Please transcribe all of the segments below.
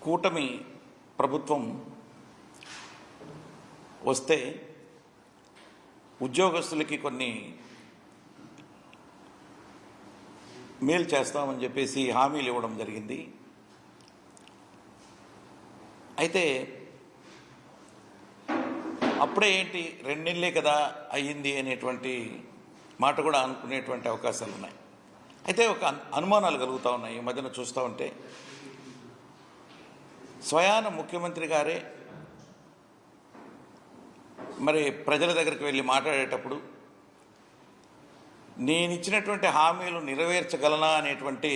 కూటమి ప్రభుత్వం వస్తే ఉద్యోగస్తులకి కొన్ని మేలు చేస్తామని చెప్పేసి హామీలు ఇవ్వడం జరిగింది. అయితే అప్పుడే ఏంటి 2 నెలలే కదా అయ్యింది అనేటువంటి మాట కూడా అనుకునేటువంటి అవకాశాలు ఉన్నాయి. అయితే ఒక అనుమానాలు కలుగుతూ ఉన్నాయి. ఈ మధ్యన చూస్తూ ఉంటే స్వయాన ముఖ్యమంత్రి గారే మరి ప్రజల దగ్గరికి వెళ్ళి మాట్లాడేటప్పుడు నేను ఇచ్చినటువంటి హామీలు నెరవేర్చగలనా అనేటువంటి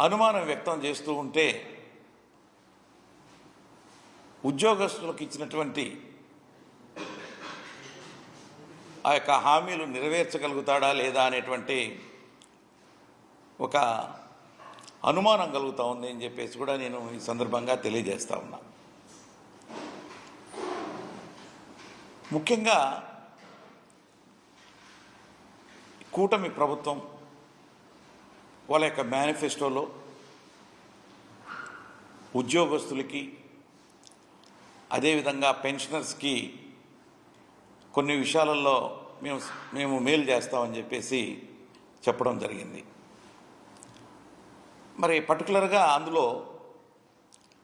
అనుమానం వ్యక్తం చేస్తూ ఉంటే ఉద్యోగస్తులకు ఇచ్చినటువంటి ఆ యొక్క హామీలు నెరవేర్చగలుగుతాడా లేదా అనేటువంటి ఒక అనుమానం కలుగుతూ ఉంది అని చెప్పేసి కూడా నేను ఈ సందర్భంగా తెలియజేస్తా ఉన్నా. ముఖ్యంగా కూటమి ప్రభుత్వం వాళ్ళ యొక్క మేనిఫెస్టోలో ఉద్యోగస్తులకి అదేవిధంగా పెన్షనర్స్కి కొన్ని విషయాలలో మేము మేలు చేస్తామని చెప్పేసి చెప్పడం జరిగింది. మరి పర్టికులర్గా అందులో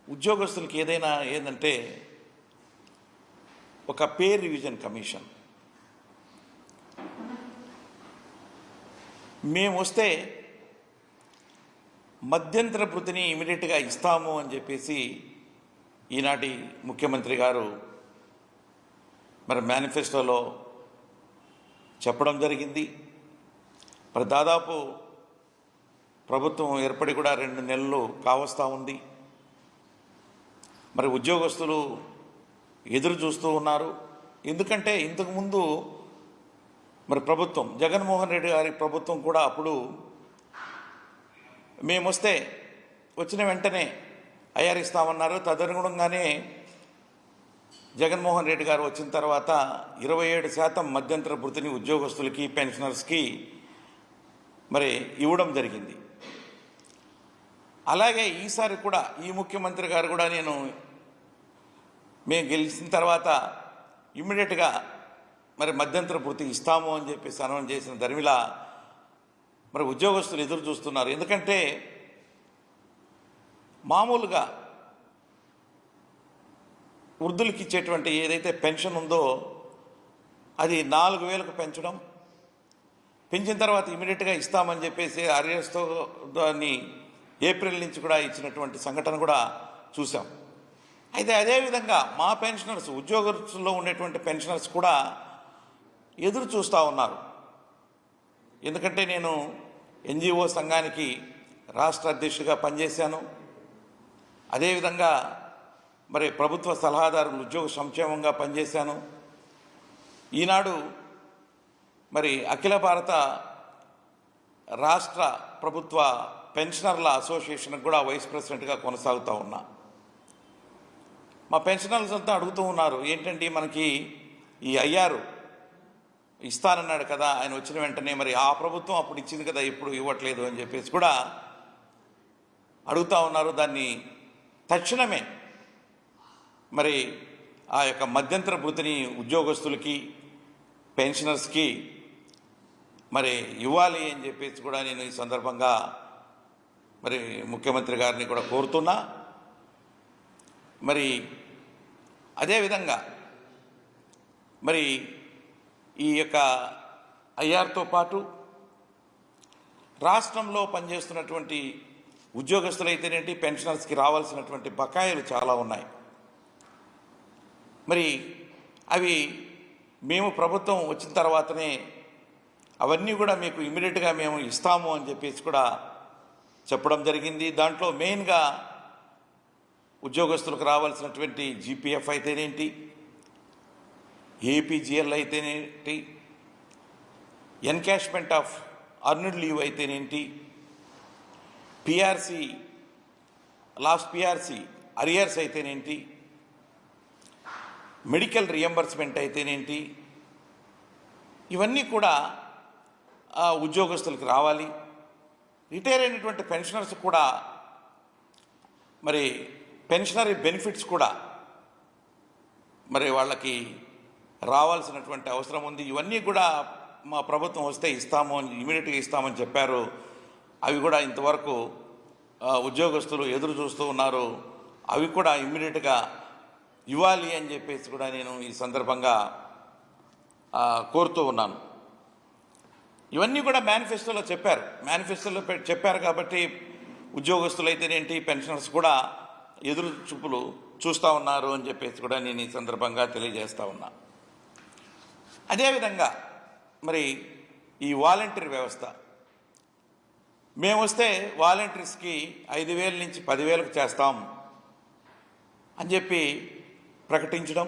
ఉద్యోగస్తులకి ఏదైనా ఏంటంటే ఒక పే రివిజన్ కమిషన్ మేము వస్తే మధ్యంతర భృతిని ఇమీడియట్గా ఇస్తాము అని చెప్పేసి ఈనాటి ముఖ్యమంత్రి గారు మరి మేనిఫెస్టోలో చెప్పడం జరిగింది. మరి దాదాపు ప్రభుత్వం ఏర్పడి కూడా 2 నెలలు కావస్తూ ఉంది. మరి ఉద్యోగస్తులు ఎదురు చూస్తూ ఉన్నారు. ఎందుకంటే ఇంతకుముందు మరి ప్రభుత్వం జగన్మోహన్ రెడ్డి గారి ప్రభుత్వం కూడా అప్పుడు మేము వస్తే వచ్చిన వెంటనే ఐఆర్ ఇస్తామన్నారు. తదనుగుణంగానే జగన్మోహన్ రెడ్డి గారు వచ్చిన తర్వాత 27% మధ్యంతర భృతిని ఉద్యోగస్తులకి పెన్షనర్స్కి మరి ఇవ్వడం జరిగింది. అలాగే ఈసారి కూడా ఈ ముఖ్యమంత్రి గారు కూడా మేము గెలిచిన తర్వాత ఇమ్మీడియట్గా మరి మధ్యంతర భృతి ఇస్తాము అని చెప్పేసి అనౌన్స్ చేసిన దరిమిలా మరి ఉద్యోగస్తులు ఎదురు చూస్తున్నారు. ఎందుకంటే మామూలుగా వృద్ధులకి ఇచ్చేటువంటి ఏదైతే పెన్షన్ ఉందో అది 4,000కు పెంచిన తర్వాత ఇమీడియట్గా ఇస్తామని చెప్పేసి అరియర్స్తో దాన్ని ఏప్రిల్ నుంచి కూడా ఇచ్చినటువంటి సంఘటన కూడా చూసాం. అయితే అదేవిధంగా మా పెన్షనర్స్ ఉద్యోగస్తుల్లో ఉండేటువంటి పెన్షనర్స్ కూడా ఎదురు చూస్తూ ఉన్నారు. ఎందుకంటే నేను ఎన్జిఓ సంఘానికి రాష్ట్ర అధ్యక్షుడిగా పనిచేశాను. అదేవిధంగా మరి ప్రభుత్వ సలహాదారులు ఉద్యోగ సంక్షేమంగా పనిచేశాను. ఈనాడు మరి అఖిల భారత రాష్ట్ర ప్రభుత్వ పెన్షనర్ల అసోసియేషన్కి కూడా వైస్ ప్రెసిడెంట్గా కొనసాగుతూ ఉన్నా. మా పెన్షనర్స్ అంతా అడుగుతూ ఉన్నారు, ఏంటంటే మనకి ఈ ఐఆర్ ఇస్తానన్నాడు కదా ఆయన వచ్చిన వెంటనే, మరి ఆ ప్రభుత్వం అప్పుడు ఇచ్చింది కదా ఇప్పుడు ఇవ్వట్లేదు అని చెప్పేసి కూడా అడుగుతూ ఉన్నారు. దాన్ని తక్షణమే మరి ఆ యొక్క మధ్యంతర భృతిని ఉద్యోగస్తులకి పెన్షనర్స్కి మరి ఇవ్వాలి అని చెప్పేసి కూడా నేను ఈ సందర్భంగా మరి ముఖ్యమంత్రి గారిని కూడా కోరుతున్నా. మరి అదేవిధంగా మరి ఈ యొక్క ఐఆర్తో పాటు రాష్ట్రంలో పనిచేస్తున్నటువంటి ఉద్యోగస్తులైతేనేంటి పెన్షనర్స్కి రావాల్సినటువంటి బకాయిలు చాలా ఉన్నాయి. మరి అవి మేము ప్రభుత్వం వచ్చిన తర్వాతనే అవన్నీ కూడా మీకు ఇమ్మీడియట్గా మేము ఇస్తాము అని చెప్పేసి కూడా చెప్పడం జరిగింది. దాంట్లో మెయిన్గా ఉద్యోగస్తులకు రావాల్సినటువంటి జీపీఎఫ్ అయితేనేంటి, ఏపీజీఎల్ అయితేనేంటి, ఎన్కాష్మెంట్ ఆఫ్ అర్న్డ్ లీవ్ అయితేనేంటి, పిఆర్సీ లాస్ట్ పిఆర్సీ అరియర్స్ అయితేనేంటి, మెడికల్ రియంబర్స్మెంట్ అయితేనేంటి, ఇవన్నీ కూడా ఉద్యోగస్తులకు రావాలి. రిటైర్ అయినటువంటి పెన్షనర్స్ కూడా మరి పెన్షనరీ బెనిఫిట్స్ కూడా మరి వాళ్ళకి రావాల్సినటువంటి అవసరం ఉంది. ఇవన్నీ కూడా మా ప్రభుత్వం వస్తే ఇస్తాము, ఇమీడియట్గా ఇస్తామని చెప్పారు. అవి కూడా ఇంతవరకు ఉద్యోగస్తులు ఎదురు చూస్తూ ఉన్నారు. అవి కూడా ఇమ్మీడియట్గా ఇవ్వాలి అని చెప్పేసి కూడా నేను ఈ సందర్భంగా కోరుతూ ఉన్నాను. ఇవన్నీ కూడా మేనిఫెస్టోలో చెప్పారు. మేనిఫెస్టోలో చెప్పారు కాబట్టి ఉద్యోగస్తులు అయితేనేంటి, పెన్షనర్స్ కూడా ఎదురు చూపులు చూస్తూ ఉన్నారు అని చెప్పేసి కూడా నేను ఈ సందర్భంగా తెలియజేస్తూ ఉన్నా. అదేవిధంగా మరి ఈ వాలంటీర్ వ్యవస్థ, మేము వస్తే వాలంటీర్స్కి 5,000 నుంచి 10,000కు చేస్తాం అని చెప్పి ప్రకటించడం,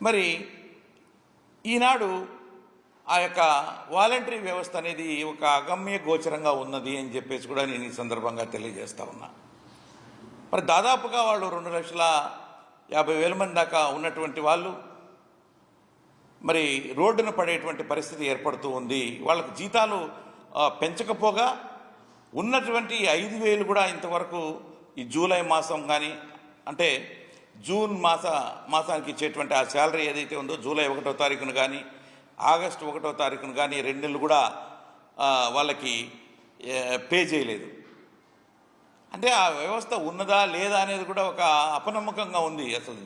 మరి ఈనాడు ఆ యొక్క వాలంటరీ వ్యవస్థ అనేది ఒక అగమ్య గోచరంగా ఉన్నది అని చెప్పేసి కూడా నేను ఈ సందర్భంగా తెలియజేస్తా ఉన్నా. మరి దాదాపుగా వాళ్ళు 2,50,000 మంది దాకా ఉన్నటువంటి వాళ్ళు మరి రోడ్డున పడేటువంటి పరిస్థితి ఏర్పడుతూ ఉంది. వాళ్ళకి జీతాలు పెంచకపోగా ఉన్నటువంటి 5,000 కూడా ఇంతవరకు ఈ జూలై మాసం కానీ, అంటే జూన్ మాసానికి ఇచ్చేటువంటి ఆ శాలరీ ఏదైతే ఉందో జూలై 1వ తారీఖున కానీ ఆగస్టు 1వ తారీఖున కానీ 2 నెలలు కూడా వాళ్ళకి పే చేయలేదు. అంటే ఆ వ్యవస్థ ఉన్నదా లేదా అనేది కూడా ఒక అపనమ్మకంగా ఉంది, అసలు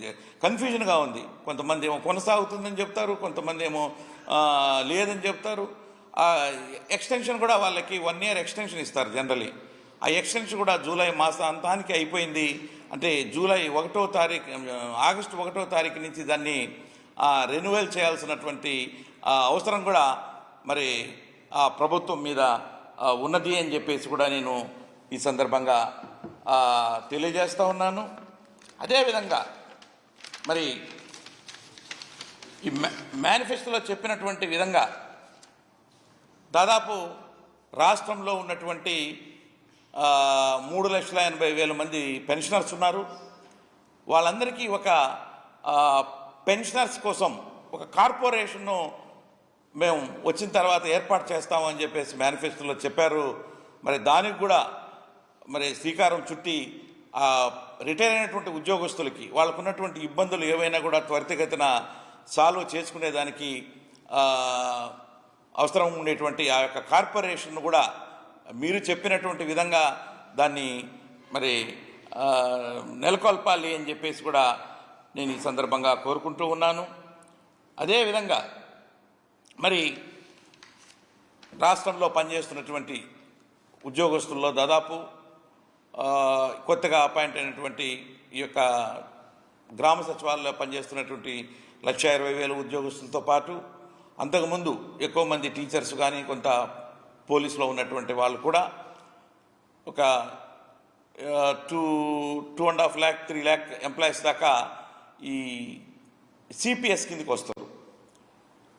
కన్ఫ్యూజన్గా ఉంది. కొంతమంది ఏమో కొనసాగుతుందని చెప్తారు, కొంతమంది ఏమో లేదని చెప్తారు. ఎక్స్టెన్షన్ కూడా వాళ్ళకి 1 year ఎక్స్టెన్షన్ ఇస్తారు జనరలీ. ఆ ఎక్స్టెన్షన్ కూడా జూలై మాసాంతానికి అయిపోయింది. అంటే జూలై 1వ తారీఖు, ఆగస్టు 1వ తారీఖు నుంచి దాన్ని రెన్యువల్ చేయాల్సినటువంటి అవసరం కూడా మరి ఆ ప్రభుత్వం మీద ఉన్నది అని చెప్పేసి కూడా నేను ఈ సందర్భంగా తెలియజేస్తూ ఉన్నాను. అదేవిధంగా మరి ఈ మేనిఫెస్టోలో చెప్పినటువంటి విధంగా దాదాపు రాష్ట్రంలో ఉన్నటువంటి 3,80,000 మంది పెన్షనర్స్ ఉన్నారు. వాళ్ళందరికీ ఒక పెన్షనర్స్ కోసం ఒక కార్పొరేషన్ను మేము వచ్చిన తర్వాత ఏర్పాటు చేస్తామని చెప్పేసి మేనిఫెస్టోలో చెప్పారు. మరి దానికి కూడా మరి శ్రీకారం చుట్టి రిటైర్ అయినటువంటి ఉద్యోగస్తులకి వాళ్ళకు ఉన్నటువంటి ఇబ్బందులు ఏవైనా కూడా త్వరితగతిన సాల్వ్ చేసుకునేదానికి అవసరం ఉండేటువంటి ఆ యొక్క కార్పొరేషన్ కూడా మీరు చెప్పినటువంటి విధంగా దాన్ని మరి నెలకొల్పాలి అని చెప్పేసి కూడా నేను ఈ సందర్భంగా కోరుకుంటూ ఉన్నాను. అదేవిధంగా మరి రాష్ట్రంలో పనిచేస్తున్నటువంటి ఉద్యోగస్తుల్లో దాదాపు కొత్తగా అపాయింట్ అయినటువంటి ఈ యొక్క గ్రామ సచివాలయంలో పనిచేస్తున్నటువంటి 1,20,000 ఉద్యోగస్తులతో పాటు అంతకుముందు ఎక్కువ మంది టీచర్స్ కానీ కొంత పోలీసులో ఉన్నటువంటి వాళ్ళు కూడా ఒక 2.5 lakh 3 lakh ఎంప్లాయీస్ దాకా ఈ సిపిఎస్ కిందకి వస్తారు.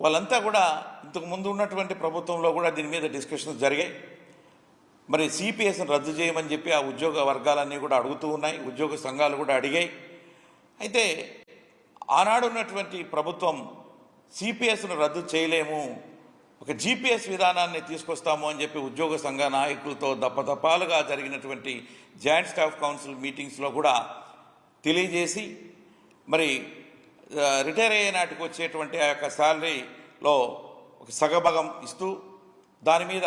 వాళ్ళంతా కూడా ఇంతకుముందు ఉన్నటువంటి ప్రభుత్వంలో కూడా దీని మీద డిస్కషన్స్ జరిగాయి. మరి సిపిఎస్ని రద్దు చేయమని చెప్పి ఆ ఉద్యోగ వర్గాలన్నీ కూడా అడుగుతూ ఉన్నాయి, ఉద్యోగ సంఘాలు కూడా అడిగాయి. అయితే ఆనాడు ఉన్నటువంటి ప్రభుత్వం సిపిఎస్ను రద్దు చేయలేము, ఒక జిపిఎస్ విధానాన్ని తీసుకొస్తాము అని చెప్పి ఉద్యోగ సంఘ నాయకులతో దప్పదప్పాలుగా జరిగినటువంటి జాయింట్ స్టాఫ్ కౌన్సిల్ మీటింగ్స్లో కూడా తెలియజేసి మరి రిటైర్ అయ్యే నాటికి వచ్చేటువంటి ఆ యొక్క శాలరీలో ఒక సగభాగం ఇస్తూ దాని మీద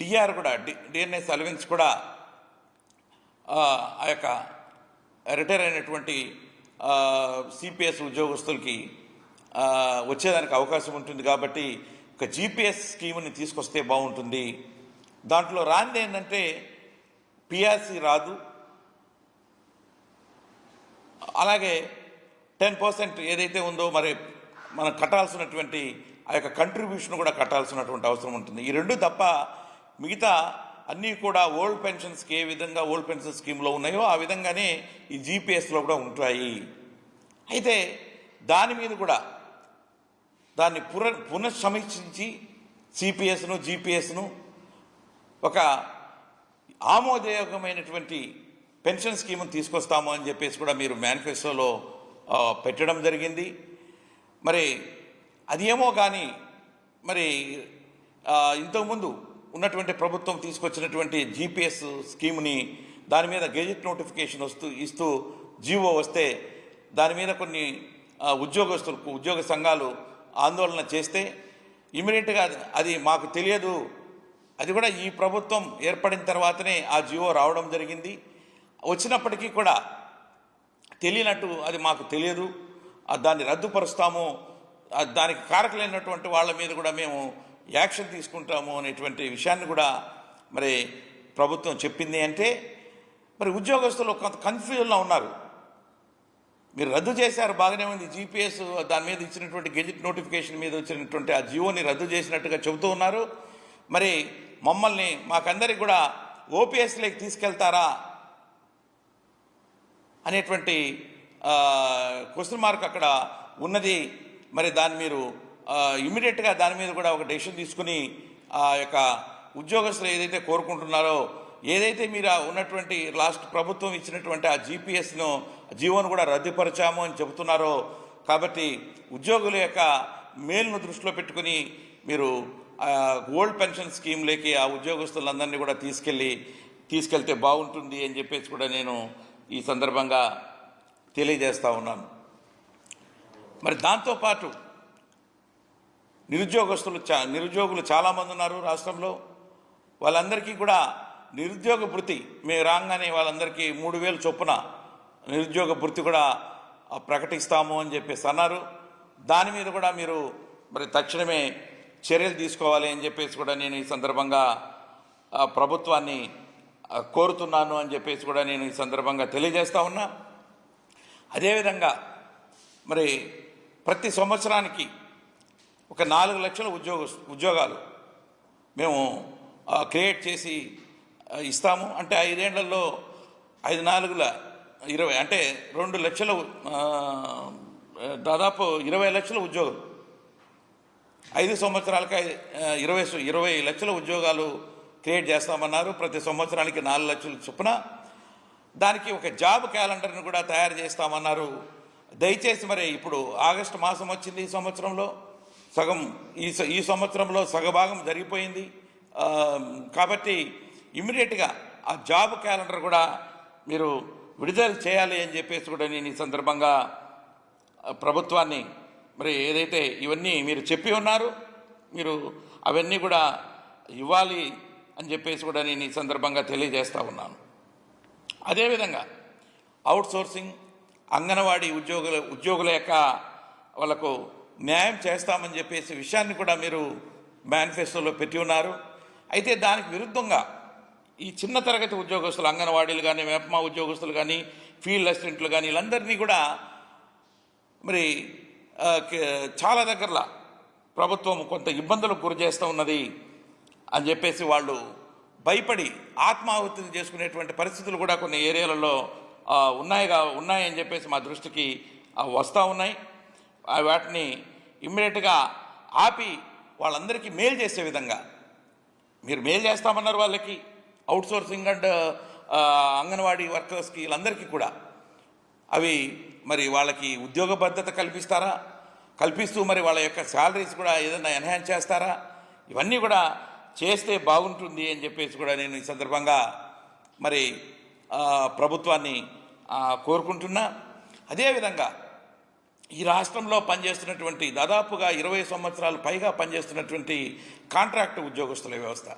డిఆర్ కూడా డిఎన్ఎస్ అలవెన్స్ కూడా ఆ యొక్క రిటైర్ అయినటువంటి సిపిఎస్ ఉద్యోగస్తులకి వచ్చేదానికి అవకాశం ఉంటుంది. కాబట్టి ఒక జిపిఎస్ స్కీమ్ని తీసుకొస్తే బాగుంటుంది. దాంట్లో రానిది ఏంటంటే పిఆర్సి రాదు, అలాగే 10% ఏదైతే ఉందో మరి మనం కట్టాల్సినటువంటి ఆ యొక్క కంట్రిబ్యూషన్ కూడా కట్టాల్సినటువంటి అవసరం ఉంటుంది. ఈ రెండు తప్ప మిగతా అన్నీ కూడా ఓల్డ్ పెన్షన్స్కి ఏ విధంగా ఓల్డ్ పెన్షన్ స్కీమ్లో ఉన్నాయో ఆ విధంగానే ఈ జిపిఎస్లో కూడా ఉంటాయి. అయితే దాని మీద కూడా దాన్ని పునఃసమీక్షించి సిపిఎస్ను జిపిఎస్ను ఒక ఆమోదయోగమైనటువంటి పెన్షన్ స్కీమ్ను తీసుకొస్తాము అని చెప్పేసి కూడా మీరు మేనిఫెస్టోలో పెట్టడం జరిగింది. మరి అది ఏమో కానీ మరి ఇంతకుముందు ఉన్నటువంటి ప్రభుత్వం తీసుకొచ్చినటువంటి జిపిఎస్ స్కీమ్ని దాని మీద గెజెట్ నోటిఫికేషన్ ఇస్తూ జీవో వస్తే దాని మీద కొన్ని ఉద్యోగస్తులకు ఉద్యోగ సంఘాలు ఆందోళన చేస్తే ఇమీడియట్గా అది మాకు తెలియదు, అది కూడా ఈ ప్రభుత్వం ఏర్పడిన తర్వాతనే ఆ జీవో రావడం జరిగింది, వచ్చినప్పటికీ కూడా తెలియనట్టు అది మాకు తెలియదు, దాన్ని రద్దుపరుస్తాము, దానికి కారకులైనటువంటి వాళ్ళ మీద కూడా మేము యాక్షన్ తీసుకుంటాము అనేటువంటి విషయాన్ని కూడా మరి ప్రభుత్వం చెప్పింది. అంటే మరి ఉద్యోగస్తులు కొంత కన్ఫ్యూజన్లో ఉన్నారు. మీరు రద్దు చేశారు, బాగానే ఉంది, జీపీఎస్ దాని మీద ఇచ్చినటువంటి గెజెట్ నోటిఫికేషన్ మీద వచ్చినటువంటి ఆ జీవోని రద్దు చేసినట్టుగా చెబుతూ ఉన్నారు. మరి మమ్మల్ని మాకందరికి కూడా ఓపీఎస్లోకి తీసుకెళ్తారా అనేటువంటి క్వశ్చన్ మార్క్ అక్కడ ఉన్నది. మరి దాన్ని మీరు ఇమ్మీడియట్గా దాని మీద కూడా ఒక డెసిషన్ తీసుకుని ఆ యొక్క ఉద్యోగస్తులు ఏదైతే కోరుకుంటున్నారో, ఏదైతే మీరు ఉన్నటువంటి లాస్ట్ ప్రభుత్వం ఇచ్చినటువంటి ఆ జీవోను కూడా రద్దుపరిచాము అని చెబుతున్నారో, కాబట్టి ఉద్యోగుల యొక్క మేలును దృష్టిలో పెట్టుకుని మీరు ఓల్డ్ పెన్షన్ స్కీమ్లోకి ఆ ఉద్యోగస్తులందరినీ కూడా తీసుకెళ్తే బాగుంటుంది అని చెప్పేసి కూడా నేను ఈ సందర్భంగా తెలియజేస్తూ ఉన్నాను. మరి దాంతోపాటు నిరుద్యోగులు చాలామంది ఉన్నారు రాష్ట్రంలో. వాళ్ళందరికీ కూడా నిరుద్యోగ భృతి మేము రాగానే వాళ్ళందరికీ 3,000 చొప్పున నిరుద్యోగ భృతి కూడా ప్రకటిస్తాము అని చెప్పేసి అన్నారు. దాని మీద కూడా మీరు మరి తక్షణమే చర్యలు తీసుకోవాలి అని చెప్పేసి కూడా నేను ఈ సందర్భంగా ప్రభుత్వాన్ని కోరుతున్నాను అని చెప్పేసి కూడా నేను ఈ సందర్భంగా తెలియజేస్తా ఉన్నా. అదేవిధంగా మరి ప్రతి సంవత్సరానికి ఒక 4 లక్షల ఉద్యోగాలు మేము క్రియేట్ చేసి ఇస్తాము. అంటే 5 ఏళ్లలో 5 4 20 అంటే 2 లక్షల దాదాపు 20 లక్షల ఉద్యోగులు, 5 సంవత్సరాలకి 20 లక్షల ఉద్యోగాలు క్రియేట్ చేస్తామన్నారు. ప్రతి సంవత్సరానికి 4 లక్షల చొప్పున దానికి ఒక జాబ్ క్యాలెండర్ని కూడా తయారు చేస్తామన్నారు. దయచేసి మరి ఇప్పుడు ఆగస్టు మాసం వచ్చింది, ఈ సంవత్సరంలో సగం ఈ సంవత్సరంలో సగభాగం జరిగిపోయింది. కాబట్టి ఇమ్మీడియట్గా ఆ జాబ్ క్యాలెండర్ కూడా మీరు విడుదల చేయాలి అని చెప్పేసి కూడా నేను ఈ సందర్భంగా ప్రభుత్వాన్ని మరి ఏదైతే ఇవన్నీ మీరు చెప్పి ఉన్నారు మీరు అవన్నీ కూడా ఇవ్వాలి అని చెప్పేసి కూడా నేను ఈ సందర్భంగా తెలియజేస్తూ ఉన్నాను. అదేవిధంగా అవుట్సోర్సింగ్ అంగన్వాడీ ఉద్యోగుల యొక్క వాళ్ళకు న్యాయం చేస్తామని చెప్పేసి విషయాన్ని కూడా మీరు మేనిఫెస్టోలో పెట్టి ఉన్నారు. అయితే దానికి విరుద్ధంగా ఈ చిన్న తరగతి ఉద్యోగస్తులు, అంగన్వాడీలు కానీ, మెప్మా ఉద్యోగస్తులు కానీ, ఫీల్డ్ అసిస్టెంట్లు కానీ, వీళ్ళందరినీ కూడా మరి చాలా దగ్గరలో ప్రభుత్వం కొంత ఇబ్బందులకు గురి చేస్తూ ఉన్నది అని చెప్పేసి వాళ్ళు భయపడి ఆత్మాహుతులు చేసుకునేటువంటి పరిస్థితులు కూడా కొన్ని ఏరియాలలో ఉన్నాయని చెప్పేసి మా దృష్టికి వస్తూ ఉన్నాయి. వాటిని ఇమ్మీడియట్గా ఆపి వాళ్ళందరికీ మేలు చేసే విధంగా మీరు మేలు చేస్తామన్నారు. వాళ్ళకి అవుట్సోర్సింగ్ అండ్ అంగన్వాడీ వర్కర్స్కి వీళ్ళందరికీ కూడా అవి మరి వాళ్ళకి ఉద్యోగ భద్రత కల్పిస్తూ మరి వాళ్ళ యొక్క శాలరీస్ కూడా ఏదైనా ఎన్హాన్స్ చేస్తారా, ఇవన్నీ కూడా చేస్తే బాగుంటుంది అని చెప్పేసి కూడా నేను ఈ సందర్భంగా మరి ప్రభుత్వాన్ని కోరుకుంటున్నా. అదేవిధంగా ఈ రాష్ట్రంలో పనిచేస్తున్నటువంటి దాదాపుగా 20 సంవత్సరాలు పైగా పనిచేస్తున్నటువంటి కాంట్రాక్ట్ ఉద్యోగస్తుల వ్యవస్థ,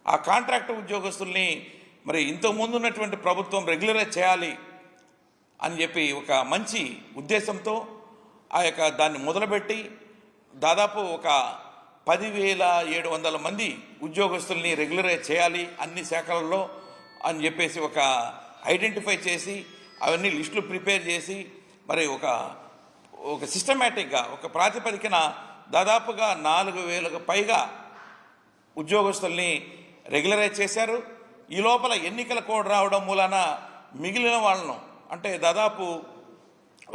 ఆ కాంట్రాక్ట్ ఉద్యోగస్తుల్ని మరి ఇంతకుముందు ఉన్నటువంటి ప్రభుత్వం రెగ్యులరైజ్ చేయాలి అని చెప్పి ఒక మంచి ఉద్దేశంతో దాన్ని మొదలుపెట్టి దాదాపు ఒక 10,700 మంది ఉద్యోగస్తుల్ని రెగ్యులరైజ్ చేయాలి అన్ని శాఖలలో అని చెప్పేసి ఒక ఐడెంటిఫై చేసి అవన్నీ లిస్టులు ప్రిపేర్ చేసి మరి ఒక సిస్టమేటిక్గా ఒక ప్రాతిపదికన దాదాపుగా 4,000కు పైగా ఉద్యోగస్తుల్ని రెగ్యులరైజ్ చేశారు. ఈ లోపల ఎన్నికల కోడ్ రావడం మూలాన మిగిలిన వాళ్ళను అంటే దాదాపు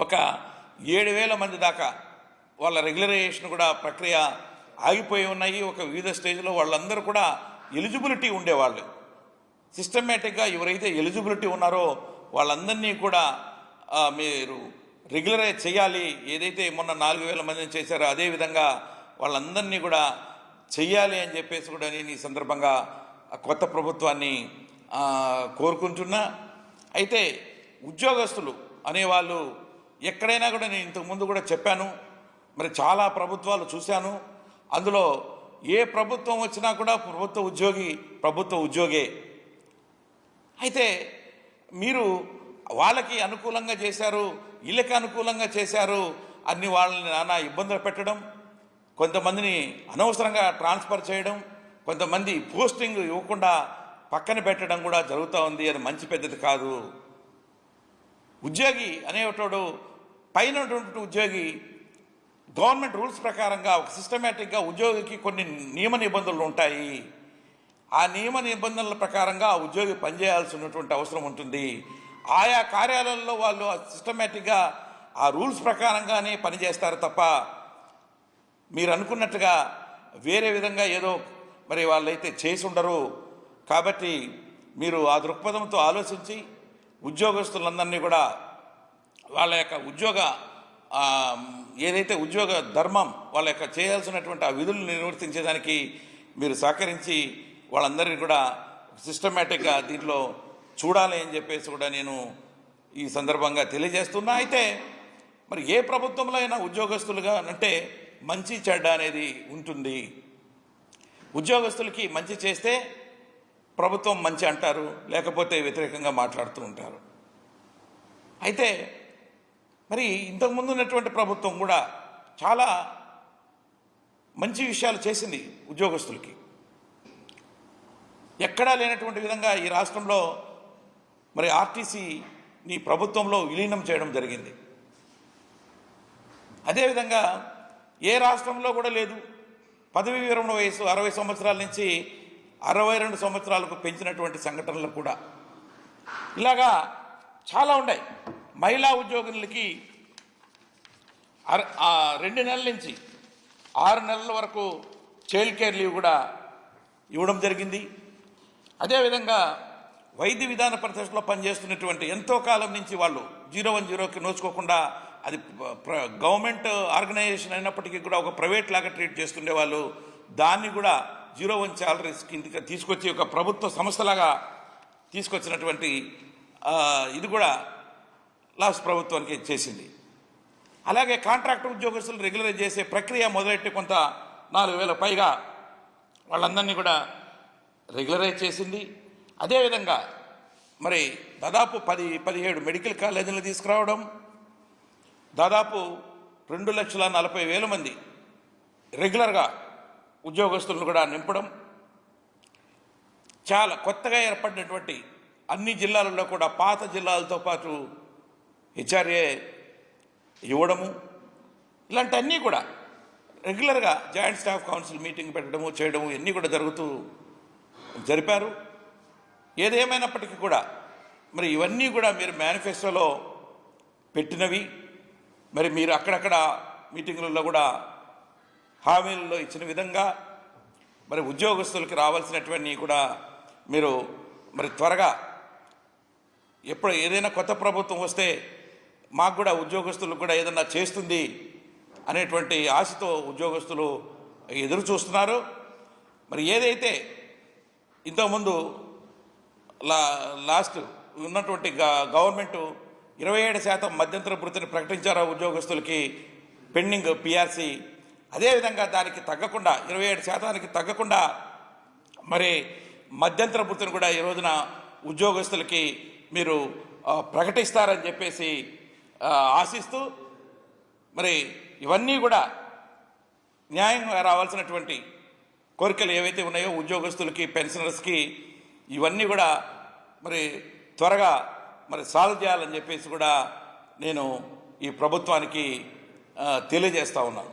ఒక 7,000 మంది దాకా వాళ్ళ రెగ్యులరైజేషన్ కూడా ప్రక్రియ ఆగిపోయి ఉన్నాయి. ఒక వివిధ స్టేజ్లో వాళ్ళందరూ కూడా ఎలిజిబిలిటీ ఉండేవాళ్ళు. సిస్టమేటిక్గా ఎవరైతే ఎలిజిబిలిటీ ఉన్నారో వాళ్ళందరినీ కూడా మీరు రెగ్యులరైజ్ చేయాలి. ఏదైతే మొన్న 4,000 మందిని చేశారో అదేవిధంగా వాళ్ళందరినీ కూడా చెయ్యాలి అని చెప్పేసి కూడా నేను ఈ సందర్భంగా కొత్త ప్రభుత్వాన్ని కోరుకుంటున్నా. అయితే ఉద్యోగస్తులు అనేవాళ్ళు ఎక్కడైనా కూడా నేను ఇంతకుముందు కూడా చెప్పాను, మరి చాలా ప్రభుత్వాలు చూశాను. అందులో ఏ ప్రభుత్వం వచ్చినా కూడా ప్రభుత్వ ఉద్యోగే. అయితే మీరు వాళ్ళకి అనుకూలంగా చేశారు, వీళ్ళకి అనుకూలంగా చేశారు అన్ని వాళ్ళని నానా ఇబ్బందులు పెట్టడం, కొంతమందిని అనవసరంగా ట్రాన్స్ఫర్ చేయడం, కొంతమంది పోస్టింగ్ ఇవ్వకుండా పక్కన పెట్టడం కూడా జరుగుతూ ఉంది. అది మంచి పద్ధతి కాదు. ఉద్యోగి అనేటోడు పైన ఉద్యోగి గవర్నమెంట్ రూల్స్ ప్రకారంగా ఒక సిస్టమేటిక్గా ఉద్యోగికి కొన్ని నియమ నిబంధనలు ఉంటాయి. ఆ నియమ నిబంధనల ప్రకారంగా ఆ ఉద్యోగి పనిచేయాల్సినటువంటి అవసరం ఉంటుంది. ఆయా కార్యాలయాల్లో వాళ్ళు సిస్టమేటిక్గా ఆ రూల్స్ ప్రకారంగానే పనిచేస్తారు తప్ప మీరు అనుకున్నట్టుగా వేరే విధంగా ఏదో మరి వాళ్ళైతే చేసి ఉండరు. కాబట్టి మీరు ఆ దృక్పథంతో ఆలోచించి ఉద్యోగస్తులందరినీ కూడా వాళ్ళ యొక్క ఏదైతే ఉద్యోగ ధర్మం వాళ్ళ యొక్క చేయాల్సినటువంటి ఆ విధులను నిర్వర్తించేదానికి మీరు సహకరించి వాళ్ళందరినీ కూడా సిస్టమేటిక్గా దీంట్లో చూడాలి అని చెప్పేసి కూడా నేను ఈ సందర్భంగా తెలియజేస్తున్నా. అయితే మరి ఏ ప్రభుత్వంలో అయినా ఉద్యోగస్తులుగా అంటే మంచి చెడ్డ అనేది ఉంటుంది. ఉద్యోగస్తులకి మంచి చేస్తే ప్రభుత్వం మంచి అంటారు, లేకపోతే వ్యతిరేకంగా మాట్లాడుతూ ఉంటారు. అయితే మరి ఇంతకుముందు ఉన్నటువంటి ప్రభుత్వం కూడా చాలా మంచి విషయాలు చేసింది ఉద్యోగస్తులకి. ఎక్కడా లేనటువంటి విధంగా ఈ రాష్ట్రంలో మరి ఆర్టీసీని ప్రభుత్వంలో విలీనం చేయడం జరిగింది. అదేవిధంగా ఏ రాష్ట్రంలో కూడా లేదు. పదవీ విరమణ వయసు 60 సంవత్సరాల నుంచి 62 సంవత్సరాలకు పెంచినటువంటి సంఘటనలు కూడా ఇలాగా చాలా ఉన్నాయి. మహిళా ఉద్యోగులకి 2 నెలల నుంచి 6 నెలల వరకు చైల్డ్ కేర్ లీవ్ కూడా ఇవ్వడం జరిగింది. అదేవిధంగా వైద్య విధాన పరిషత్లో పనిచేస్తున్నటువంటి ఎంతో కాలం నుంచి వాళ్ళు 010కి నోచుకోకుండా అది గవర్నమెంట్ ఆర్గనైజేషన్ అయినప్పటికీ కూడా ఒక ప్రైవేట్ లాగా ట్రీట్ చేస్తుండే వాళ్ళు దాన్ని కూడా 01 శాలరీస్ కిందకి తీసుకొచ్చి ఒక ప్రభుత్వ సంస్థలాగా తీసుకొచ్చినటువంటి ఇది కూడా లాస్ట్ ప్రభుత్వానికి చేసింది. అలాగే కాంట్రాక్ట్ ఉద్యోగస్తులు రెగ్యులరైజ్ చేసే ప్రక్రియ మొదలెట్టి కొంత 4,000 పైగా వాళ్ళందరినీ కూడా రెగ్యులరైజ్ చేసింది. అదేవిధంగా మరి దాదాపు 17 మెడికల్ కాలేజీలు తీసుకురావడం, దాదాపు 2,40,000 మంది రెగ్యులర్గా ఉద్యోగస్తులను కూడా నింపడం, చాలా కొత్తగా ఏర్పడినటువంటి అన్ని జిల్లాలలో కూడా పాత జిల్లాలతో పాటు హెచ్ఆర్ఏ ఇవ్వడము, ఇలాంటి అన్నీ కూడా రెగ్యులర్గా జాయింట్ స్టాఫ్ కౌన్సిల్ మీటింగ్ పెట్టడము చేయడము ఇవన్నీ కూడా జరిపారు. ఏదేమైనప్పటికీ కూడా మరి ఇవన్నీ కూడా మీరు మేనిఫెస్టోలో పెట్టినవి. మరి మీరు అక్కడక్కడ మీటింగులలో కూడా హామీలలో ఇచ్చిన విధంగా మరి ఉద్యోగస్తులకి రావాల్సినటువంటి కూడా మీరు మరి త్వరగా ఎప్పుడు ఏదైనా కొత్త ప్రభుత్వం వస్తే మాకు కూడా ఉద్యోగస్తులకు కూడా ఏదన్నా చేస్తుంది అనేటువంటి ఆశతో ఉద్యోగస్తులు ఎదురు చూస్తున్నారు. మరి ఏదైతే ఇంతకుముందు లాస్ట్ ఉన్నటువంటి గవర్నమెంటు 27% మధ్యంతర భృతిని ప్రకటించారు ఉద్యోగస్తులకి పెండింగ్ పిఆర్సీ. అదేవిధంగా దానికి తగ్గకుండా 27%కి తగ్గకుండా మరి మధ్యంతర భృతిని కూడా ఈ రోజున ఉద్యోగస్తులకి మీరు ప్రకటిస్తారని చెప్పేసి ఆశిస్తూ మరి ఇవన్నీ కూడా న్యాయంగా రావాల్సినటువంటి కోరికలు ఏవైతే ఉన్నాయో ఉద్యోగస్తులకి పెన్షనర్స్కి ఇవన్నీ కూడా మరి త్వరగా మరి సాల్వ్ చేయాలని చెప్పేసి కూడా నేను ఈ ప్రభుత్వానికి తెలియజేస్తా ఉన్నాను.